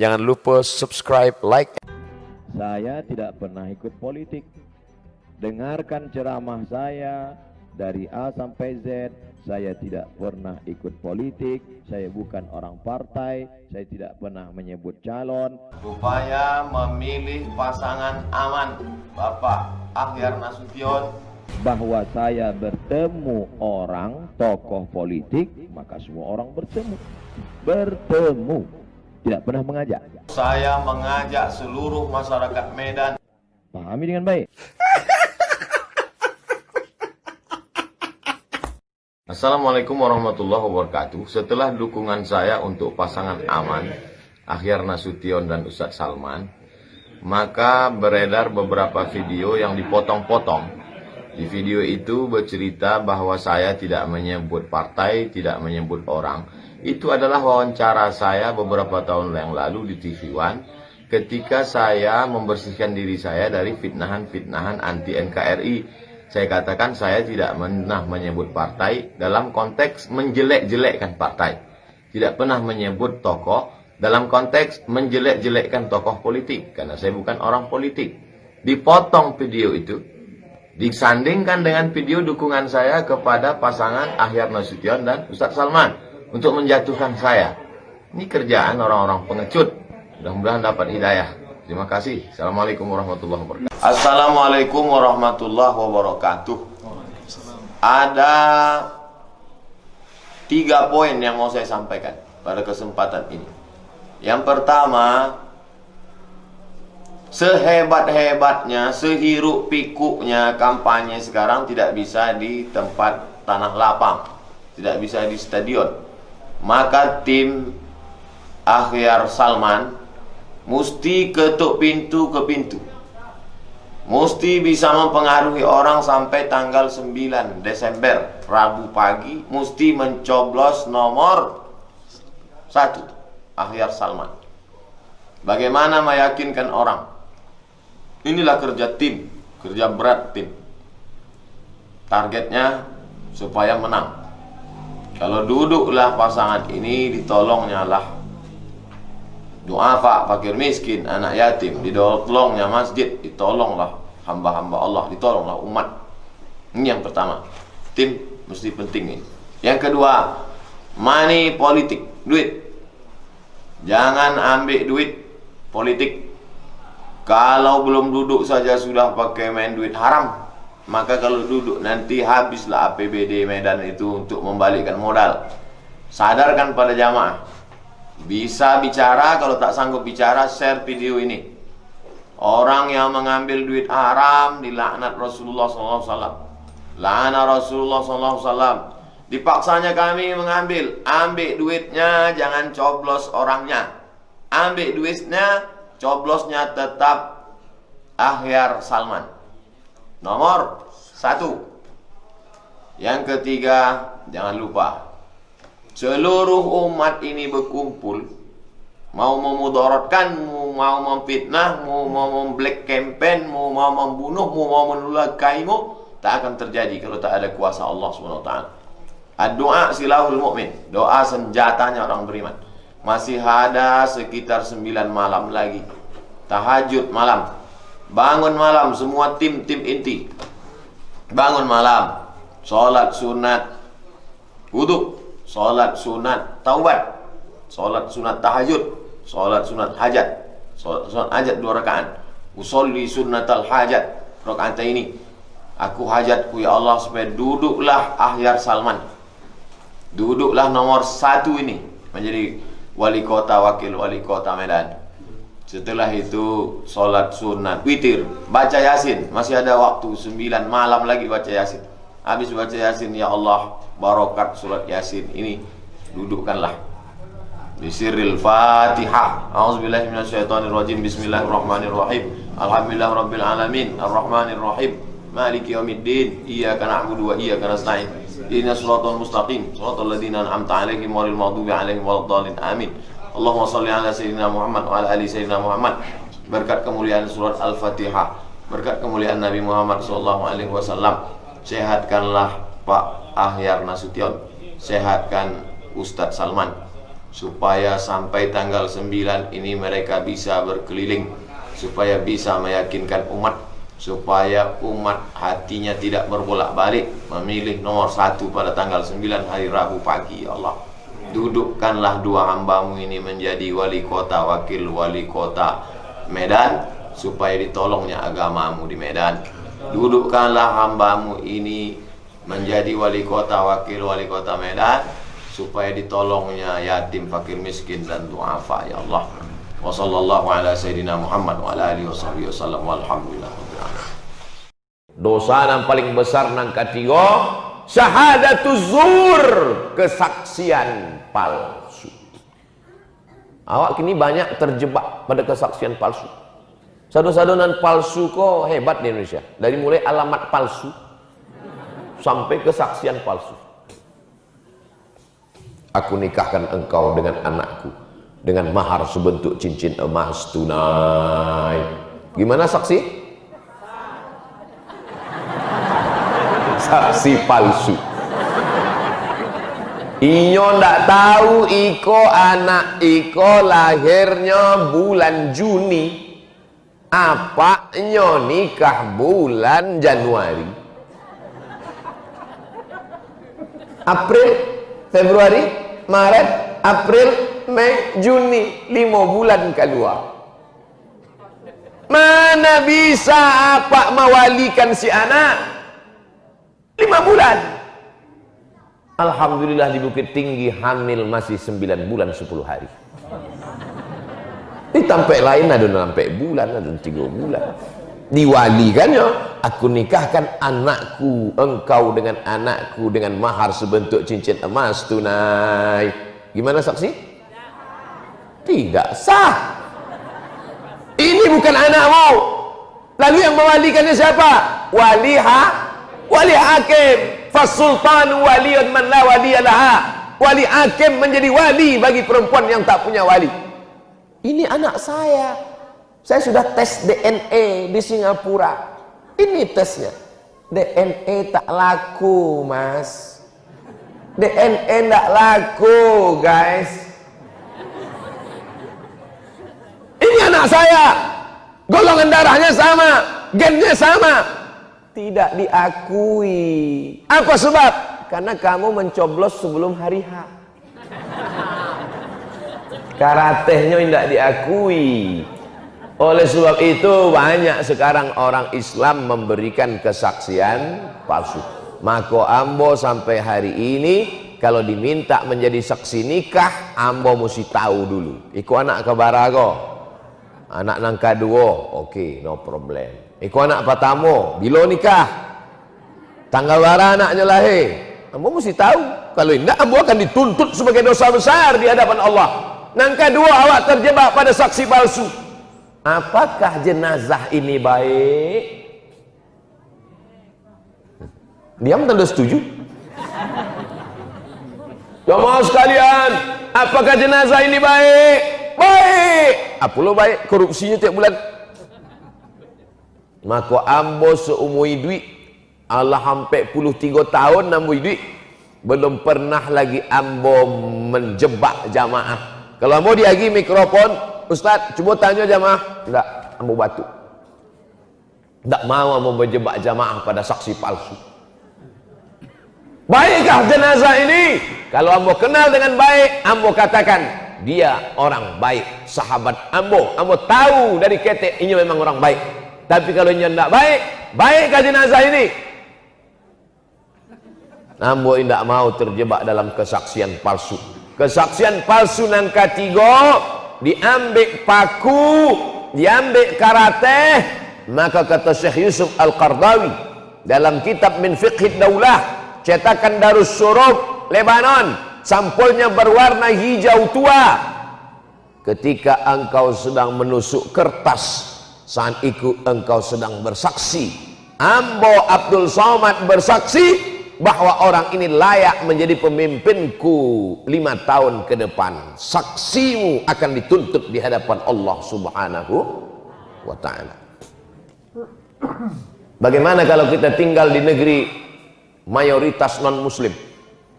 Jangan lupa subscribe, like. Saya tidak pernah ikut politik. Dengarkan ceramah saya dari A sampai Z. Saya tidak pernah ikut politik. Saya bukan orang partai. Saya tidak pernah menyebut calon. Supaya memilih pasangan aman, Bapak Akhyar Nasution. Bahwa saya bertemu orang tokoh politik, maka semua orang bertemu, tidak pernah mengajak. Saya mengajak seluruh masyarakat Medan. Pahami dengan baik. Assalamualaikum warahmatullahi wabarakatuh. Setelah dukungan saya untuk pasangan aman, Akhyar Nasution dan Ustadz Salman, maka beredar beberapa video yang dipotong-potong. Di video itu bercerita bahwa saya tidak menyebut partai, tidak menyebut orang. Itu adalah wawancara saya beberapa tahun yang lalu di TV One ketika saya membersihkan diri saya dari fitnahan-fitnahan anti NKRI. Saya katakan saya tidak pernah menyebut partai dalam konteks menjelek-jelekkan partai. Tidak pernah menyebut tokoh dalam konteks menjelek-jelekkan tokoh politik. Karena saya bukan orang politik. Dipotong video itu, disandingkan dengan video dukungan saya kepada pasangan Akhyar Nasution dan Ustadz Salman untuk menjatuhkan saya. Ini kerjaan orang-orang pengecut. Mudah-mudahan dapat hidayah. Terima kasih. Assalamualaikum warahmatullahi wabarakatuh. Assalamualaikum warahmatullahi wabarakatuh. Ada 3 poin yang mau saya sampaikan pada kesempatan ini. Yang pertama, sehebat-hebatnya, sehiruk pikuknya kampanye sekarang tidak bisa di tempat tanah lapang, tidak bisa di stadion. Maka tim Akhyar Salman mesti ketuk pintu ke pintu, mesti bisa mempengaruhi orang sampai tanggal 9 Desember Rabu pagi, mesti mencoblos nomor 1 Akhyar Salman. Bagaimana meyakinkan orang? Inilah kerja tim, kerja berat tim. Targetnya supaya menang. Kalau duduklah pasangan ini, ditolongnya lah duafa, fakir miskin, anak yatim, ditolongnya masjid, ditolonglah hamba-hamba Allah, ditolonglah umat. Ini yang pertama. Tim mesti penting ini. Yang kedua, money politik, duit. Jangan ambil duit politik. Kalau belum duduk saja sudah pakai main duit haram, maka kalau duduk nanti habislah APBD Medan itu untuk membalikkan modal. Sadarkan pada jamaah. Bisa bicara, kalau tak sanggup bicara, share video ini. Orang yang mengambil duit haram dilaknat Rasulullah SAW. La'ana Rasulullah SAW. Dipaksanya kami mengambil, ambil duitnya, jangan coblos orangnya. Ambil duitnya, coblosnya tetap Akhyar Salman. Nomor 1. Yang ketiga, jangan lupa, seluruh umat ini berkumpul, mau memudaratkanmu, mau memfitnahmu, mau memblack campaign-mu, mau membunuhmu, mau menulakaimu, tak akan terjadi kalau tak ada kuasa Allah SWT. Doa silahul mu'min, doa senjatanya orang beriman. Masih ada sekitar 9 malam lagi. Tahajud malam, bangun malam, semua tim inti bangun malam, sholat sunat wudu, sholat sunat taubat, sholat sunat tahajud, sholat sunat hajat, sholat sunat hajat 2 rakaat. Usolli sunnatal hajat, rakaat ini aku hajatku ya Allah, supaya duduklah Akhyar Salman, duduklah nomor 1 ini menjadi wali kota, wakil wali kota Medan. Setelah itu sholat sunat witir, baca yasin, masih ada waktu 9 malam lagi baca yasin. Habis baca yasin, ya Allah, barokat surat yasin ini, dudukkanlah. Bisirril Fatihah. A'udzubillahi minasyaitonirrajim. Bismillahirrahmanirrahim. Alhamdulillahirabbil alamin, arrahmanirrahim, maliki yaumiddin, iyyaka na'budu wa iyyaka nasta'in. Ihdinas siratal mustaqim, siratal ladzina an'amta 'alaihim ghairil maghdubi 'alaihim waladdallin. Amin. Allahumma shalli ala sayyidina Muhammad wa ala ali sayyidina Muhammad. Berkat kemuliaan surat Al-Fatihah, berkat kemuliaan Nabi Muhammad sallallahu alaihi wasallam, sehatkanlah Pak Akhyar Nasution, sehatkan Ustadz Salman. supaya sampai tanggal 9 ini mereka bisa berkeliling, supaya bisa meyakinkan umat, supaya umat hatinya tidak berbolak-balik memilih nomor 1 pada tanggal 9 hari Rabu pagi. Ya Allah, dudukkanlah dua hambamu ini menjadi wali kota, wakil wali kota Medan, supaya ditolongnya agamamu di Medan. Dudukkanlah hambamu ini menjadi wali kota, wakil wali kota Medan, supaya ditolongnya yatim, fakir, miskin, dan du'afa. Ya Allah, wa sallallahu ala sayyidina Muhammad wa ala alihi wasallam, walhamdulillah. Dosa yang paling besar nang ketiga, syahadatuz zur, kesaksian palsu. Awak kini banyak terjebak pada kesaksian palsu. Sadu-sadunan palsu kok hebat di Indonesia. Dari mulai alamat palsu sampai kesaksian palsu. Aku nikahkan engkau dengan anakku dengan mahar sebentuk cincin emas tunai. Gimana saksi? Saksi palsu. Inyo ndak tahu iko anak iko lahirnya bulan Juni. Apa nyo nikah bulan Januari, April, Februari, Maret, April, Mei, Juni, 5 bulan keluar. Mana bisa apa mewalikan si anak 5 bulan? Alhamdulillah di Bukit Tinggi hamil masih 9 bulan 10 hari. Di tempat lain ada sampai bulan, ada 3 bulan. Diwalikannya, aku nikahkan anakku, engkau dengan anakku dengan mahar sebentuk cincin emas tunai. Gimana saksi? Tidak sah. Ini bukan anakmu. Lalu yang mewalikannya siapa? Wali hakim. Fasultan waliyun man la waliyalaha. Wali hakim menjadi wali bagi perempuan yang tak punya wali. Ini anak saya sudah tes DNA di Singapura. Ini tesnya. DNA tak laku, mas. DNA tak laku, guys. Ini anak saya, golongan darahnya sama, gennya sama, tidak diakui. Apa sebab? Karena kamu mencoblos sebelum hari H. Karatehnya tidak diakui. Oleh sebab itu banyak sekarang orang Islam memberikan kesaksian palsu. Maka ambo sampai hari ini kalau diminta menjadi saksi nikah, ambo mesti tahu dulu. Iku anak kebarago, anak nang kedua, oke, no problem. Iku anak pertama, bila nikah, tanggal bara anaknya lahir, ambo mesti tahu. Kalau tidak, ambo akan dituntut sebagai dosa besar di hadapan Allah. Nang kedua, awak terjebak pada saksi palsu. Apakah jenazah ini baik? Diam tanda setuju. Jamaah sekalian, apakah jenazah ini baik? Baik. Apa lo baik? Korupsinya tiap bulan. Maka ambo seumur duit, Allah hampir 13 tahun ambo duit, belum pernah lagi ambo menjebak jamaah. Kalau mau diagi mikrofon, Ustaz, coba tanya jamaah. Enggak, ambo batu. Enggak mau ambo menjebak jamaah pada saksi palsu. Baikkah jenazah ini? Kalau ambo kenal dengan baik, ambo katakan dia orang baik, sahabat ambo. Ambo tahu dari ketek ini memang orang baik. Tapi kalau ini tidak baik, baikkah jenazah ini? Ambo tidak mau terjebak dalam kesaksian palsu. Kesaksian palsu nang ketiga, diambil paku, diambil karateh. Maka kata Syekh Yusuf Al-Qardawi dalam kitab Min Fiqhid Daulah, cetakan Darus Syurub Lebanon, sampulnya berwarna hijau tua. Ketika engkau sedang menusuk kertas, saat itu engkau sedang bersaksi. Ambo Abdul Somad bersaksi bahwa orang ini layak menjadi pemimpinku 5 tahun ke depan. Saksimu akan dituntut di hadapan Allah Subhanahu wa ta'ala. Bagaimana kalau kita tinggal di negeri mayoritas non muslim?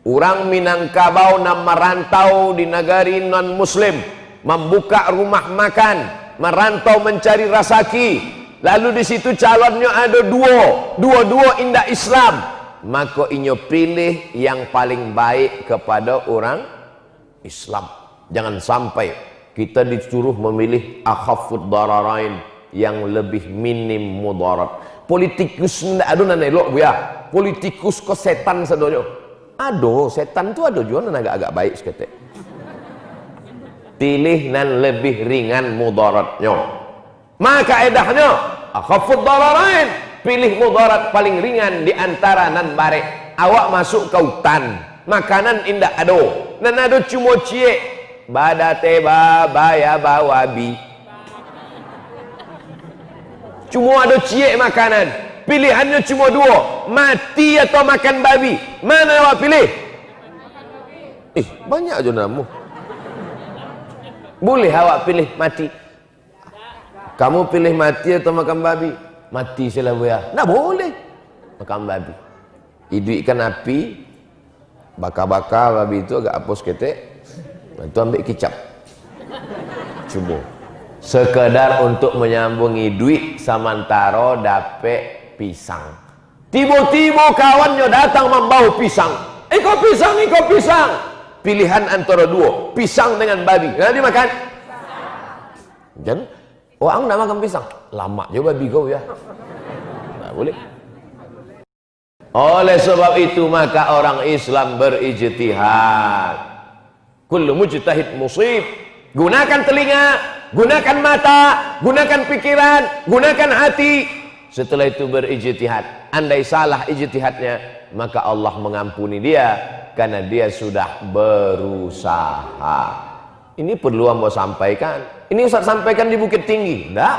Orang Minangkabau nam merantau di negari non muslim, membuka rumah makan, merantau mencari rezeki. Lalu di situ calonnya ada dua indah Islam, maka inyo pilih yang paling baik kepada orang Islam. Jangan sampai kita disuruh memilih akhafud dararain, yang lebih minim mudarat. Politikus ndak ada nana elok ya. Politikus kok setan sadonya. Ado, setan tu ada juga nan agak-agak baik seketik. Pilih nan lebih ringan mudaratnya. Maka edahnya akhafud dararain, pilih mudarat paling ringan di antara nan barek. Awak masuk ke hutan, makanan indak ado. Nan ado cuma cie badate babaya bawabi. Cuma ada cie makanan. Pilihannya cuma dua, mati atau makan babi. Mana awak pilih? Banyak aja namu. Boleh awak pilih mati. Kamu pilih mati atau makan babi? Mati selalu ya. Nah boleh makan babi. Hidup ikan api, bakar-bakar babi itu agak hapus ketek. Itu ambil kicap. Cuba. Sekedar untuk menyambungi duit samantara dapet pisang. Tiba-tiba kawannya datang membawa pisang. Iko pisang. Pilihan antara dua, pisang dengan babi. Nah, dimakan. Jangan. Orang nak makan pisang. Lama je babi kau ya. Tak boleh. Oleh sebab itu maka orang Islam berijtihad. Kullu mujtahid musib. Gunakan telinga, gunakan mata, gunakan pikiran, gunakan hati. Setelah itu berijtihad. Andai salah ijtihadnya, maka Allah mengampuni dia karena dia sudah berusaha. Ini perlu ambo sampaikan. Ini Ustaz sampaikan di Bukit Tinggi. Enggak.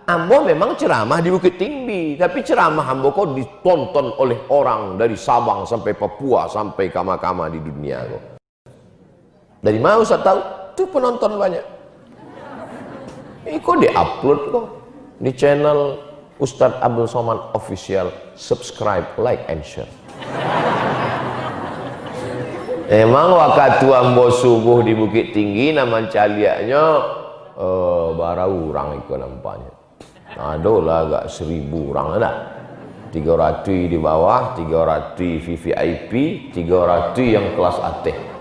Ambo memang ceramah di Bukit Tinggi, tapi ceramah ambo kok ditonton oleh orang dari Sabang sampai Papua sampai kama-kama di dunia kok. Dari mana Ustaz tahu? Itu penonton banyak. Ini kok di-upload kok di channel Ustadz Abdul Somad Official. Subscribe, like, and share. Emang waktu ambo subuh di Bukit Tinggi nama caliaknya bara orang itu nampaknya. Ada lah agak 1000 orang ada. 300 di bawah, 300 VVIP, 300 yang kelas atas.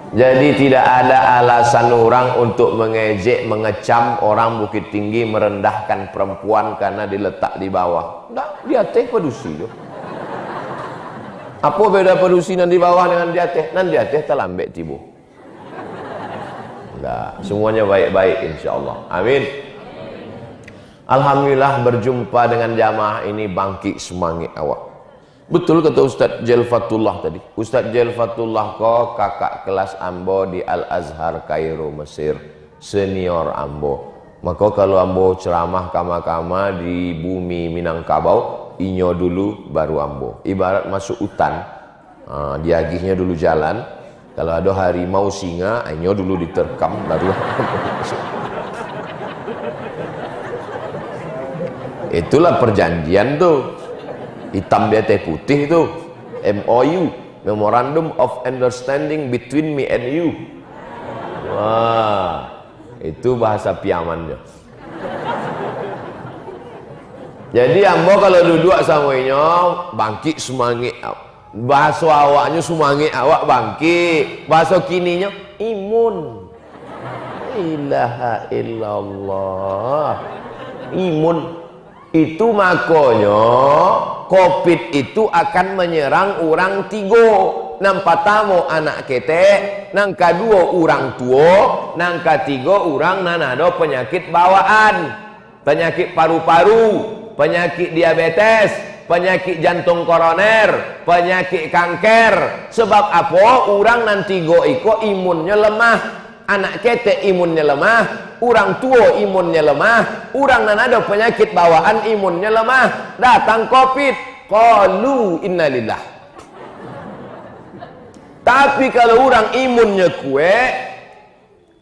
Jadi tidak ada alasan orang untuk mengejek, mengecam orang Bukit Tinggi, merendahkan perempuan karena diletak di bawah. Nah, di atas pedusi tu. Apa beda pedusi nan di bawah dengan di atas? Nan di atas terlambat tiba. Nah, semuanya baik-baik insya-Allah. Amin. Alhamdulillah berjumpa dengan jamaah ini, bangkit semangat awak. Betul kata Ustaz Jelfatullah tadi. Ustaz Jelfatullah kok kakak kelas ambo di Al-Azhar Kairo Mesir, senior ambo. Maka kalau ambo ceramah kama-kama di bumi Minangkabau, inyo dulu baru ambo. Ibarat masuk hutan, diagihnya dulu jalan. Kalau ada harimau singa, inyo dulu diterkam baru masuk. Itulah perjanjian tuh. Hitam di atas putih itu MOU, Memorandum of Understanding between me and you. Wah, itu bahasa piamannya. Jadi ambo kalau duduk sama inyo bangkit semangat. Bahasa awaknya semangat awak bangkit. Bahasa kininya imun. Ilaha illallah. Imun. Itu makanya COVID itu akan menyerang orang 3. Nang pertama anak ketek, nang kedua orang tua, nang ketiga orang nan ada penyakit bawaan, penyakit paru-paru, penyakit diabetes, penyakit jantung koroner, penyakit kanker. Sebab apa? Orang nan 3 iko imunnya lemah. Anak ketek imunnya lemah, orang tua imunnya lemah, orang nan ada penyakit bawaan imunnya lemah. Datang COVID, qalu innalillah. Tapi kalau orang imunnya kuat,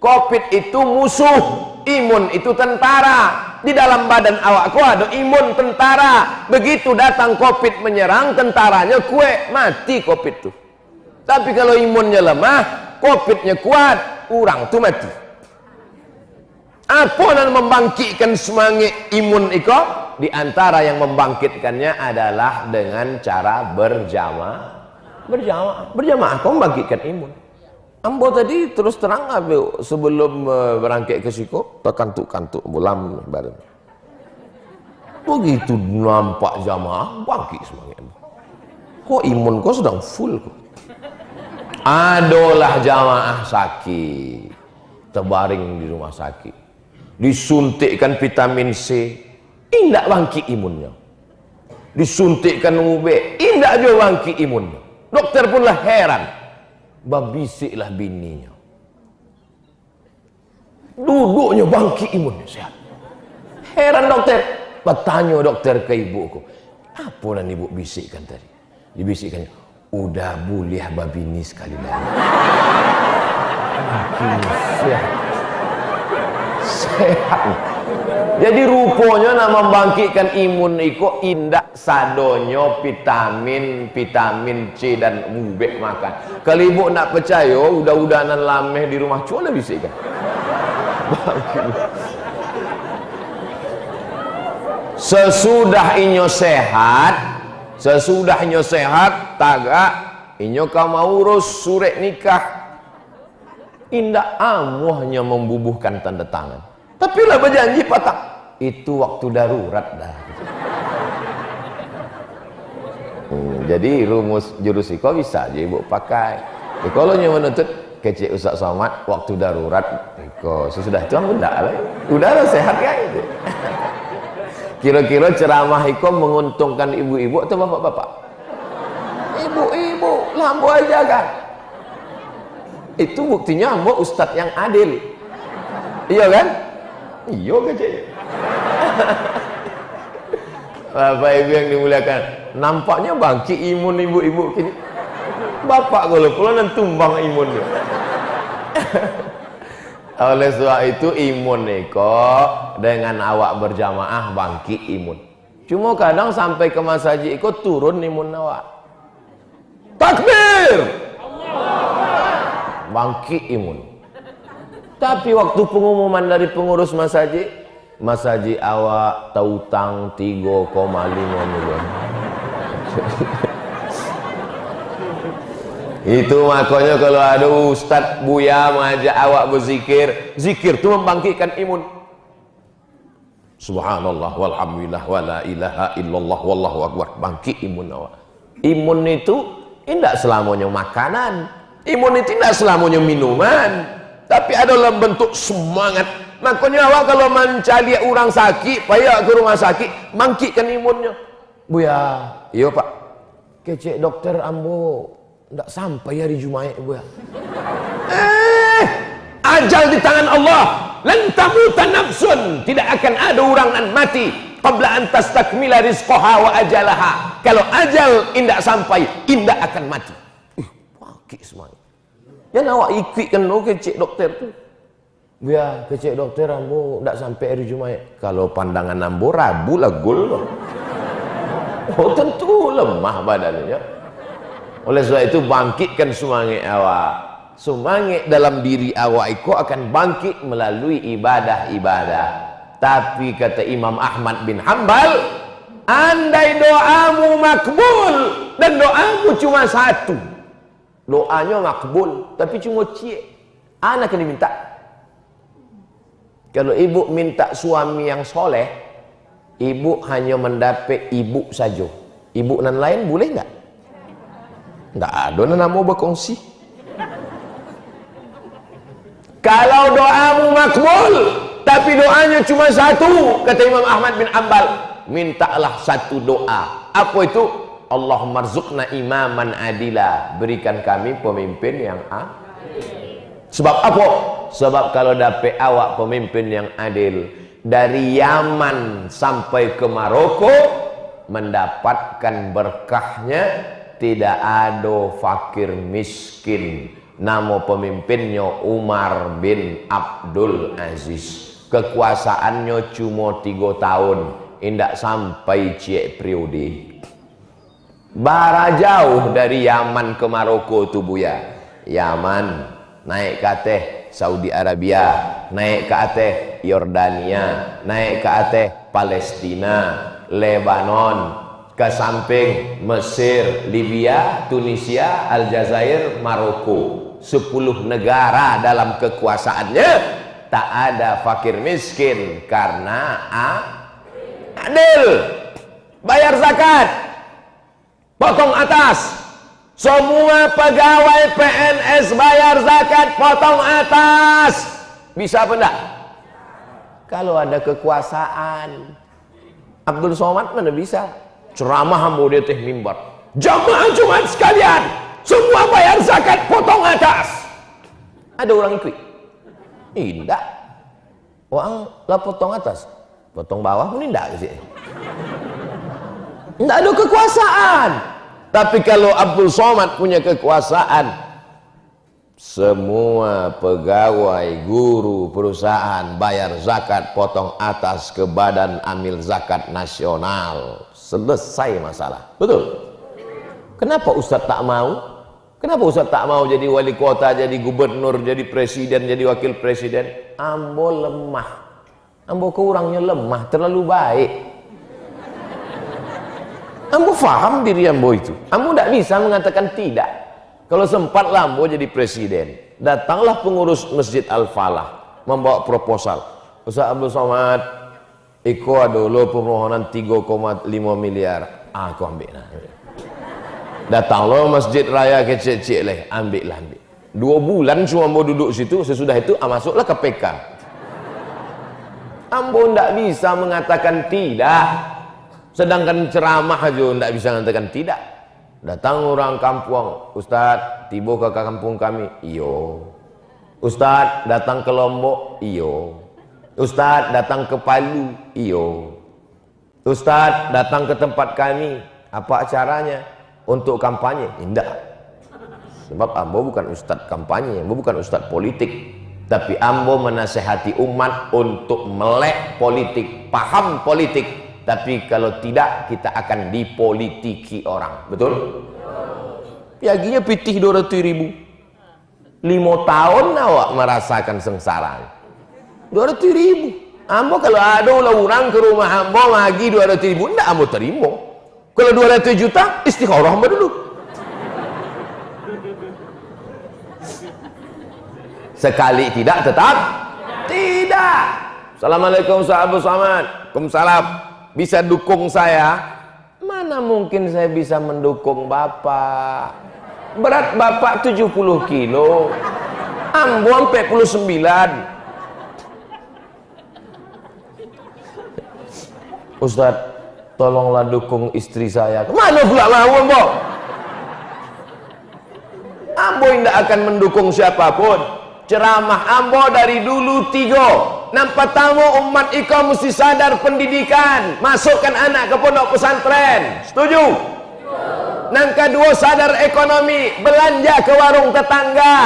COVID itu musuh, imun itu tentara. Di dalam badan awakku ada imun tentara. Begitu datang COVID menyerang, tentaranya kue, mati COVID tuh. Tapi kalau imunnya lemah, COVID-nya kuat, orang tuh mati. Apa yang membangkitkan semangat imun itu? Di antara yang membangkitkannya adalah dengan cara berjamaah kau membangkitkan imun. Ambo tadi terus terang sebelum berangkat ke Siko, terkantuk-kantuk bulam badan. Begitu nampak jamaah, bangkit semangat. Kok imun kau sedang full kok? Adalah jamaah sakit, terbaring di rumah sakit, disuntikkan vitamin C, indak bangkit imunnya. Disuntikkan UB, indak juga bangkit imunnya. Dokter pun lah heran, babisiklah bininya. Duduknya bangkit imunnya sehat. Heran dokter, bertanya dokter ke ibuku, apa yang ibu bisikkan tadi? Dibisikkannya, udah boleh babini sekali lagi. Sehat. Jadi rupanya nama membangkitkan imun itu indak sadonyo vitamin C dan ubek makan. Kalau ibu nak percaya, udah-udahan lameh di rumah coba bisikkan. Sesudah inyo sehat, tagak inyo kau mau urus surat nikah, indak amuhnya membubuhkan tanda tangan. Tapi lah berjanji patah, itu waktu darurat dah. Jadi rumus jurus iko bisa aja ibu pakai. Kalau nyo menuntut kecil Ustaz Somad waktu darurat, iko sesudah itu benda lah, udahlah sehat kan itu. Kira-kira ceramah iko menguntungkan ibu-ibu atau bapak-bapak? Ibu-ibu, lampu aja kan. Itu buktinya ambo ustadz yang adil. Iya kan? Iya kecil. Bapak ibu yang dimuliakan, nampaknya bangkit imun ibu-ibu kini. Bapak kalau nantumbang imunnya. Oleh sebab itu imun niko dengan awak berjamaah bangkit imun. Cuma kadang sampai ke masjid ikut turun imun awak. Takbir, bangkit imun. Tapi waktu pengumuman dari pengurus masjid awak tautang 3,5 miliar. Itu makanya kalau ada ustadz buya mengajak awak berzikir, zikir itu membangkitkan imun. Subhanallah walhamdulillah wala ilaha illallah wallahu akbar, bangkit imun awak. Imun itu tidak selamanya makanan, imun itu tidak selamanya minuman, tapi adalah bentuk semangat. Makanya awak kalau mencari orang sakit, payah ke rumah sakit, bangkitkan imunnya. Buya, iya pak, kecek dokter ambo tidak sampai hari Jumat buya. Ajal di tangan Allah. Lan tamuta nafsun, tidak akan ada orang yang mati qabla an tastakmila rizqaha wa ajalaha. Kalau ajal indak sampai, indak akan mati. Pakik semuanya. Yang awak ikutkan lo kecek dokter tu. Buya, kecek dokter ambo tidak sampai hari Jumat. Kalau pandangan ambo Rabu lah gol. Oh tentu lemah badannya. Oleh sebab itu bangkitkan semangat awak. Semangat dalam diri awak itu akan bangkit melalui ibadah-ibadah. Tapi kata Imam Ahmad bin Hanbal, andai doamu makbul dan doamu cuma satu, doanya makbul tapi cuma cie, anak yang diminta. Kalau ibu minta suami yang soleh, ibu hanya mendapat ibu saja. Ibu nan lain boleh nggak? Nggak ada yang mau berkongsi. Kalau doamu makbul tapi doanya cuma satu, kata Imam Ahmad bin Hanbal, mintalah satu doa. Apa itu? Allahumma rzuqna imaman adila, berikan kami pemimpin yang adil. Sebab apa? Sebab kalau dapat awak pemimpin yang adil, dari Yaman sampai ke Maroko mendapatkan berkahnya, tidak ada fakir miskin. Nama pemimpinnya Umar bin Abdul Aziz. kekuasaannya cuma 3 tahun, indak sampai ciek periode. Bara jauh dari Yaman ke Maroko tuh Buya. Yaman naik ke atas Saudi Arabia, naik ke atas Yordania, naik ke atas Palestina, Lebanon, ke samping Mesir, Libya, Tunisia, Aljazair, Maroko. 10 negara dalam kekuasaannya tak ada fakir miskin karena adil. Bayar zakat, potong atas. Semua pegawai PNS bayar zakat, potong atas. Bisa apa enggak? Kalau ada kekuasaan. Abdul Somad mana bisa? Ceramah hambo di atas mimbar. Jamaah Jumat sekalian, semua bayar zakat, potong atas. Ada orang ikut? Tidak. Orang lah potong atas, potong bawah pun tidak sih. Tidak ada kekuasaan. Tapi kalau Abdul Somad punya kekuasaan, semua pegawai, guru, perusahaan bayar zakat, potong atas ke Badan Amil Zakat Nasional. Selesai masalah. Betul? Kenapa Ustadz tak mau? Kenapa Ustadz tak mau jadi wali kota, jadi gubernur, jadi presiden, jadi wakil presiden? Ambo lemah. Ambo kurangnya lemah, terlalu baik. Ambo faham diri Ambo itu. Ambo tidak bisa mengatakan tidak. Kalau sempat Ambo jadi presiden, datanglah pengurus Masjid Al-Falah membawa proposal. Ustaz Abdul Somad, Iko ada lo permohonan 3,5 miliar. Aku ambil. Datanglah Masjid Raya kecil-kecil leh, ambil. 2 bulan cuma Ambo duduk situ, sesudah itu masuklah KPK. Ambo tidak bisa mengatakan tidak. Sedangkan ceramah aja tidak bisa mengatakan tidak. Datang orang kampung, Ustadz, tiba ke kampung kami, iyo. Ustadz, datang ke Lombok, iyo. Ustadz, datang ke Palu, iyo. Ustadz, datang ke tempat kami, apa acaranya? Untuk kampanye? Tidak. Sebab Ambo bukan Ustadz kampanye, Ambo bukan Ustadz politik. Tapi Ambo menasehati umat untuk melek politik, paham politik. Tapi kalau tidak, kita akan dipolitiki orang. Betul? Piaginya pitih 200.000. 5 tahun awak merasakan sengsara. 200.000. Ambo kalau ada orang ke rumah Ambo magi 200.000, enggak Ambo terima. Kalau 200 juta, istikharah Ambo dulu. Sekali tidak, tetap tidak. Assalamualaikum sahabat Samad. Waalaikumsalam. Bisa dukung saya? Mana mungkin saya bisa mendukung Bapak? Berat Bapak 70 kilo, Ambo 49. Ustadz, tolonglah dukung istri saya. Mana pula mau Ambo? Ambo tidak akan mendukung siapapun. Ceramah Ambo dari dulu 3. Nampak tamu umat Iko mesti sadar pendidikan, masukkan anak ke pondok pesantren. Setuju? Yang kedua, sadar ekonomi, belanja ke warung tetangga.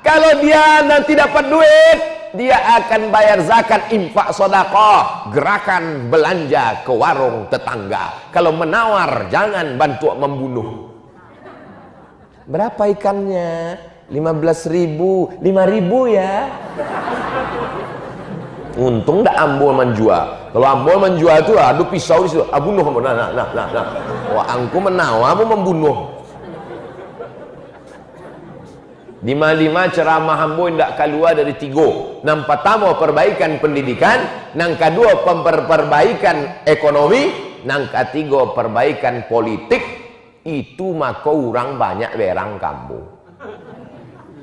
Kalau dia nanti dapat duit, dia akan bayar zakat, infak, sedekah, gerakan belanja ke warung tetangga. Kalau menawar, jangan bantu membunuh. Berapa ikannya? 15.000, 5.000 ya. Untung ndak Ambo menjual. Kalau Ambo menjual itu ada pisau di situ. Bunuh Ambo. Nah. Wah, angku menawa mau membunuh. 5 ceramah Ambo ndak keluar dari 3. Yang pertama perbaikan pendidikan, yang kedua perbaikan ekonomi, yang ketiga perbaikan politik. Itu maka orang banyak berang kamu.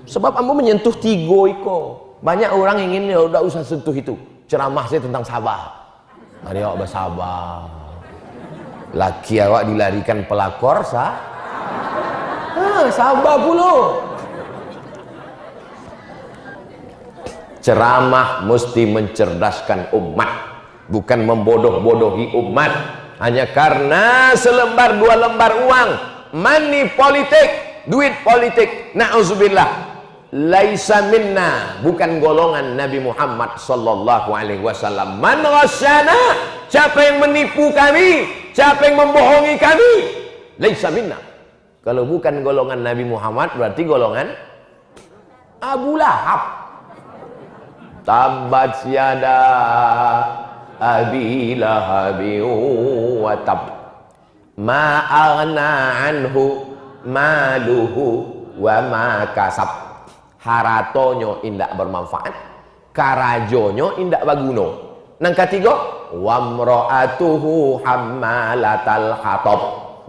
Sebab Ambo menyentuh 3 iko. Banyak orang ingin ya udah usah sentuh itu. Ceramah saya tentang sabar. Mari awak bersabar. Laki awak dilarikan pelakor sabar pula. Ceramah mesti mencerdaskan umat, bukan membodoh-bodohi umat. Hanya karena selembar 2 lembar uang, money politik, duit politik. Na'udzubillah. laisa minna, bukan golongan Nabi Muhammad sallallahu alaihi wasallam. Man ghasyana, siapa yang menipu kami, siapa yang membohongi kami, laisa minna. Kalau bukan golongan Nabi Muhammad, berarti golongan Abu Lahab. Tabat yada abi lahabi wa tab, ma aghna anhu maluhu wa ma kasab. Haratonyo indak bermanfaat, karajonyo indak baguno. Nang ketiga, wamra'atuhu hammalatal hatab,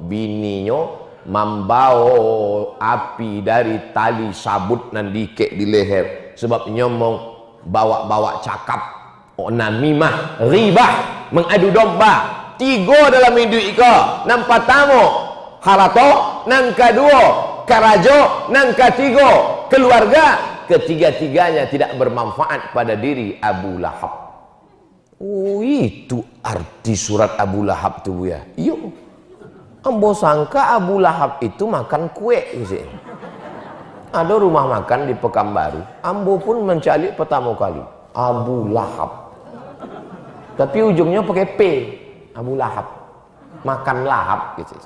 bininya membawa api dari tali sabut nan dikek di leher, sebab nyomong bawa-bawa cakap, namimah, ribah, mengadu domba. 3 dalam hidup ika. Nang pertama harato, nang kedua karajo, nang ketiga keluarga. Ketiga-tiganya tidak bermanfaat pada diri Abu Lahab. Oh, itu arti surat Abu Lahab tu ya. Iya. Ambo sangka Abu Lahab itu makan kue sih. Ada rumah makan di Pekanbaru, ambo pun mencari pertama kali Abu Lahab, tapi ujungnya pakai P, Abu Lahab, makan lahap gitu.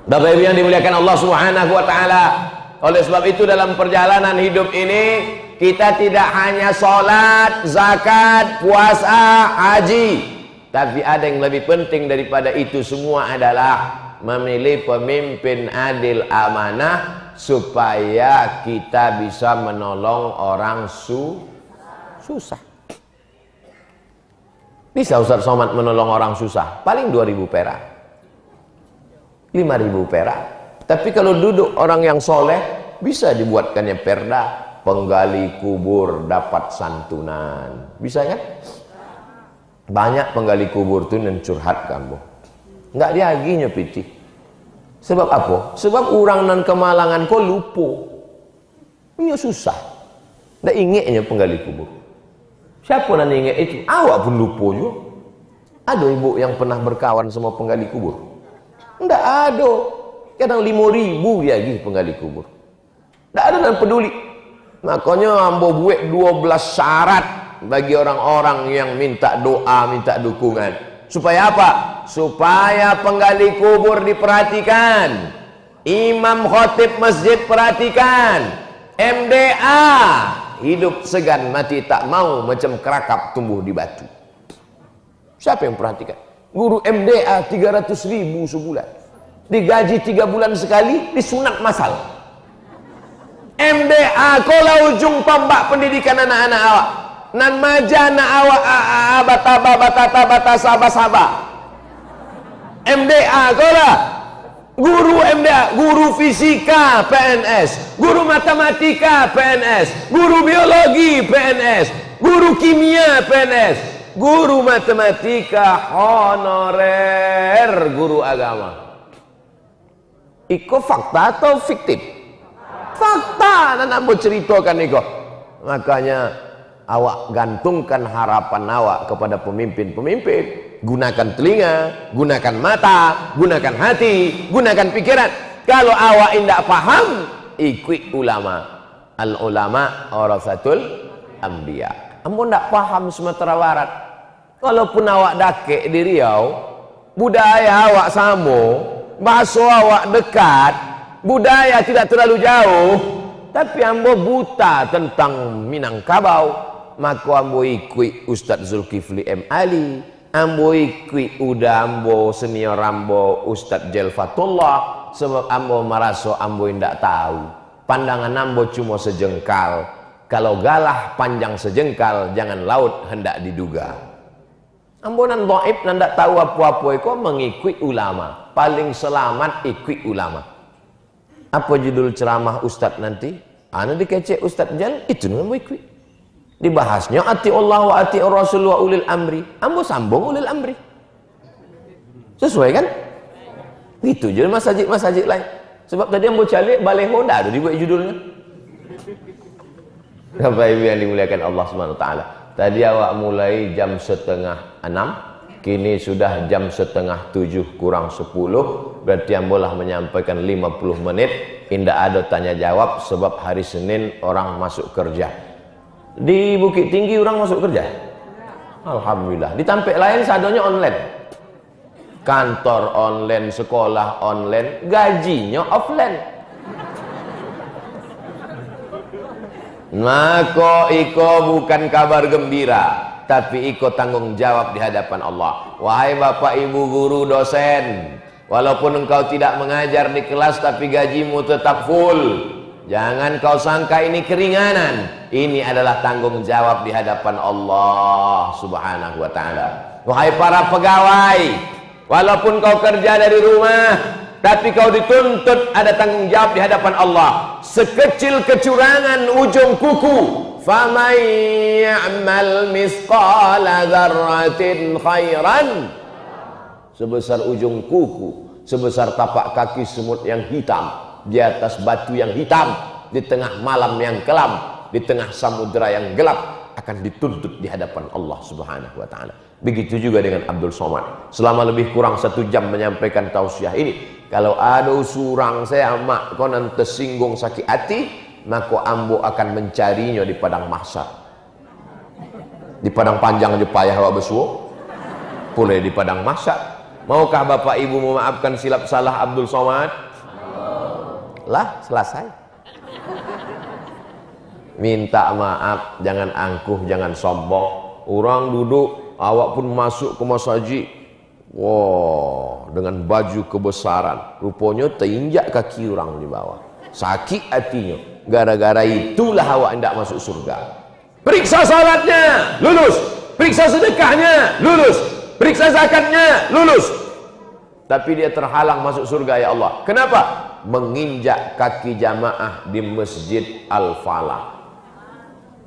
Bapak Ibu yang dimuliakan Allah Subhanahu wa taala, oleh sebab itu dalam perjalanan hidup ini kita tidak hanya sholat, zakat, puasa, haji, tapi ada yang lebih penting daripada itu semua adalah memilih pemimpin adil amanah, supaya kita bisa menolong orang susah. Bisa Ustaz Somad menolong orang susah? Paling 2.000 perak, 5.000 perak. Tapi kalau duduk orang yang soleh, bisa dibuatkannya perda, penggali kubur dapat santunan. Bisa kan? Banyak penggali kubur itu mencurhat kamu, nggak diaginya piti. Sebab apa? Sebab orang nan kemalangan kau lupa, ini susah. Nggak ingatnya penggali kubur. Siapa nan ingat itu? Awak pun lupa juga. Ada ibu yang pernah berkawan sama penggali kubur? Nggak ada. Kadang 5.000 dia lagi penggali kubur. Nggak ada yang peduli. Makanya ambo buat 12 syarat bagi orang-orang yang minta doa, minta dukungan. Supaya apa? Supaya penggali kubur diperhatikan, imam khatib masjid perhatikan, MDA hidup segan mati tak mau macam kerakap tumbuh di batu. Siapa yang perhatikan? Guru MDA 300.000 sebulan, digaji 3 bulan sekali, disunat masal. MDA kola ujung tombak pendidikan anak-anak awak. Nan majana awak bata saba. MDA kola guru MDA, guru fisika PNS, guru matematika PNS, guru biologi PNS, guru kimia PNS, guru matematika honorer, guru agama. Iko fakta atau fiktif? Fakta. Dan ambo ceritakan iko. Makanya awak gantungkan harapan awak kepada pemimpin-pemimpin. Gunakan telinga, gunakan mata, gunakan hati, gunakan pikiran. Kalau awak tidak paham, ikut ulama. Al ulama warasatul anbiya. Ambo tidak paham Sumatera Barat. Walaupun awak dakek di Riau, budaya awak sama, bahasa awak dekat, budaya tidak terlalu jauh, tapi ambo buta tentang Minangkabau. Maka ambo ikut Ustadz Zulkifli M. Ali, ambo ikut udah ambo senior ambo Ustadz Jelfatullah, sebab ambo merasa ambo tidak tahu. Pandangan ambo cuma sejengkal. Kalau galah panjang sejengkal, jangan laut hendak diduga. Ambo nan dhaif nan tidak tahu apa-apa kok mengikut ulama. Paling selamat ikut ulama. Apa judul ceramah Ustadz nanti? Ana dikecek Ustadz Jal, itu ambo ikut. Dibahasnya ati Allah wa ati Rasul wa ulil amri. Ambo sambung ulil amri. Sesuai kan? Gitu je masjid-masjid lain. Sebab tadi ambo calik baleho dah ada dibuat judulnya. Bapak Ibu yang dimuliakan Allah Subhanahu wa taala. Tadi awak mulai jam 5:30. Kini sudah jam 6:30 kurang 10, berarti ambolah menyampaikan 50 menit. Indah ada tanya jawab sebab hari Senin orang masuk kerja. Di Bukit Tinggi orang masuk kerja? Alhamdulillah. Di Tampek lain sadonya online. Kantor online, sekolah online, gajinya offline. Maka iko bukan kabar gembira, tapi iko tanggung jawab di hadapan Allah. Wahai bapak ibu guru dosen, walaupun engkau tidak mengajar di kelas tapi gajimu tetap full. Jangan kau sangka ini keringanan. Ini adalah tanggung jawab di hadapan Allah Subhanahu wa ta'ala. Wahai para pegawai, walaupun kau kerja dari rumah, tapi kau dituntut ada tanggung jawab di hadapan Allah. Sekecil kecurangan ujung kuku, faman ya'mal misqala dzarratin khairan, sebesar ujung kuku, sebesar tapak kaki semut yang hitam di atas batu yang hitam, di tengah malam yang kelam, di tengah samudera yang gelap, akan dituntut di hadapan Allah Subhanahu wa ta'ala. Begitu juga dengan Abdul Somad. Selama lebih kurang 1 jam menyampaikan tausiah ini. Kalau ada surang saya mak kau nanti singgung sakit hati, maka ambo akan mencarinya di padang mahsyar. Di padang panjang je payah awak besuo, boleh di padang mahsyar. Maukah bapak ibu memaafkan silap salah Abdul Somad? Lah selesai. Minta maaf, jangan angkuh, jangan sombong. Orang duduk, awak pun masuk ke masjid. Wow, dengan baju kebesaran, rupanya terinjak kaki orang di bawah. Sakit hatinya. Gara-gara itulah awak hendak masuk surga. Periksa salatnya, lulus. Periksa sedekahnya, lulus. Periksa zakatnya, lulus. Tapi dia terhalang masuk surga, ya Allah. Kenapa? Menginjak kaki jamaah di Masjid Al-Falah.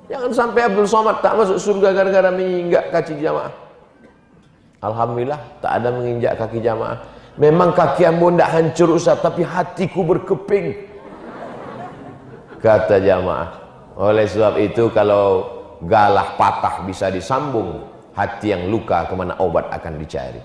Jangan sampai Abdul Somad tak masuk surga gara-gara menginjak kaki jamaah. Alhamdulillah tak ada menginjak kaki jamaah. Memang kaki ambo tidak hancur Ustaz, tapi hatiku berkeping, kata jamaah. Oleh sebab itu kalau galah patah bisa disambung, hati yang luka kemana obat akan dicari.